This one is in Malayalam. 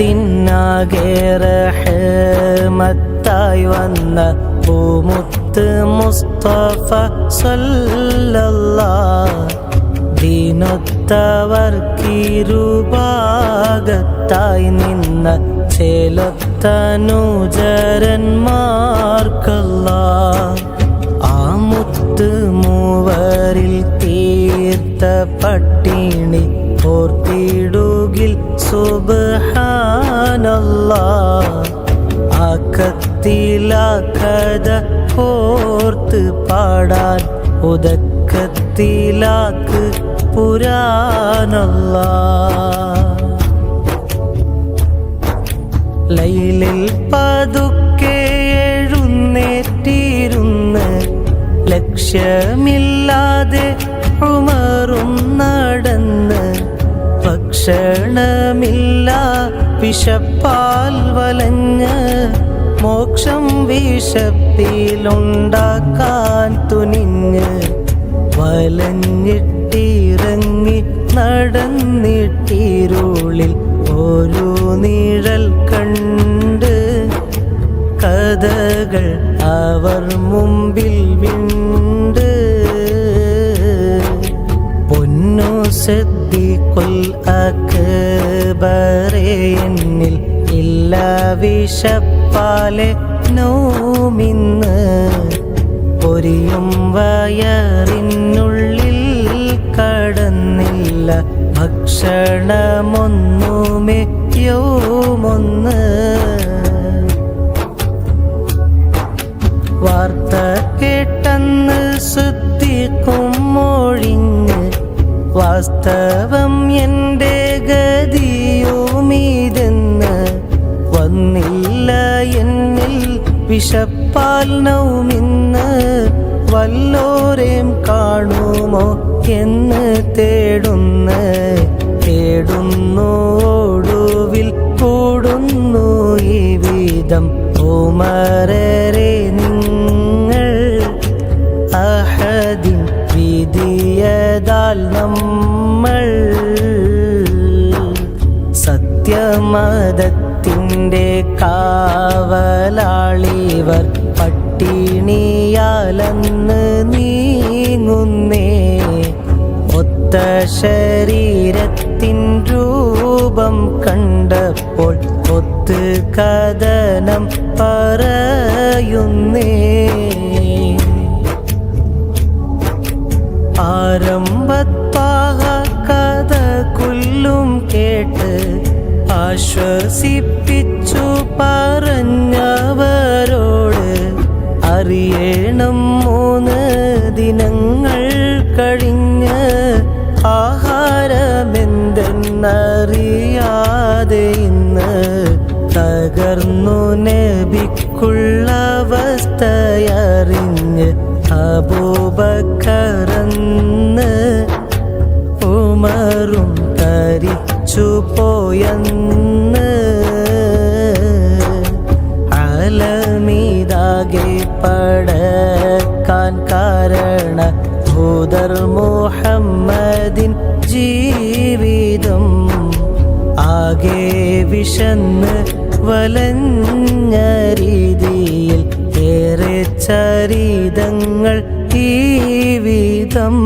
ലോകത്തിനാകെ റഹ്മത്തായി വന്ന പൂമുത്ത് മുസ്തഫ സല്ലല്ലാഹ് ദീനൊത്തവർക്കിരുഭാഗത്തായി നിന്ന ചേലത്തനുചരന്മാർക്കല്ലാഹ് ആ മുത്ത് മൂവരിൽ തീർത്ത പട്ടിണി ഓർത്തിടുകിൽ സുബ്ഹാനല്ലാഹ് ആ കത്തിലാക്കഥ ഓർത്ത് പാടാൻ ഉദക്കത്തിലാക്ക് പുരാനല്ലാഹ് ലൈലിൽ പതുക്കെ എഴുന്നേറ്റിരുന്ന് ലക്ഷ്യമില്ലാതെ ഉമറും നടന്ന് ഭക്ഷണമില്ല വിശപ്പാൽ വലഞ്ഞ് മോക്ഷം വിശപ്പിലുണ്ടാക്കാൻ തുനിഞ്ഞ് വലഞ്ഞിട്ടിറങ്ങി നടന്നിട്ടിരുളിൽ ഒരു നിഴൽ കണ്ട് കഥകൾ അവർ മുമ്പിൽ വിണ്ട് പൊന്നു സിദ്ദീഖുൽ അക്ബറേ എന്നിൽ ഇല്ല വിശപ്പാലെ നോമിന്ന് പൊരിയും വയറിനുള്ളിൽ കടന്നില്ല ഭക്ഷണമൊന്നുമേ യോമൊന്ന് വാർത്ത കേട്ടെന്ന് സിദ്ദീഖും മൊഴിഞ്ഞ് വാസ്തവം എൻ്റെ ഗതിയുമിതെന്ന് വന്നില്ല എന്നിൽ വിശപ്പാൽ നൗമിന്ന് വല്ലോരേം കാണുമോ എന്ന് തേടുന്നു ഒടുവിൽ കൂടുന്നു ഈ വിധം ഉമരരെ നിങ്ങൾ അഹദിൻ വിധിയതാൽ നമ്മൾ സത്യമതത്തിൻ്റെ കാവലാളിവർ പട്ടിണിയാലെന്ന് നീങ്ങുന്നേ ഒത്ത ശരീരത്തിൻ രൂപം കണ്ടപ്പോൾ ഒത്ത് കഥനം പറയുന്നേ ആരംഭത്താഹ കഥ കൊല്ലും കേട്ട് ആശ്വസിപ്പിച്ചു പറഞ്ഞവരോട് അറിയണം 3 ദിനങ്ങൾ കഴിഞ്ഞ് ആഹാരമെന്തെന്നറിയാതെ ഇന്ന് തകർന്നു നബിക്കുള്ളവസ്ഥയറിഞ്ഞ് അബൂബക്കറന്ന് ഉമറും തരിച്ചു പോയെന്ന് ആലമീതാകെ പടക്കാൻ കാരണ ഭൂതർ മുഹമ്മദിൻ ജീവിതം ആകെ വിശന്ന് വലഞ്ഞ രീതിയിൽ ഏറെ ചരിതങ്ങൾ ഈ വിധം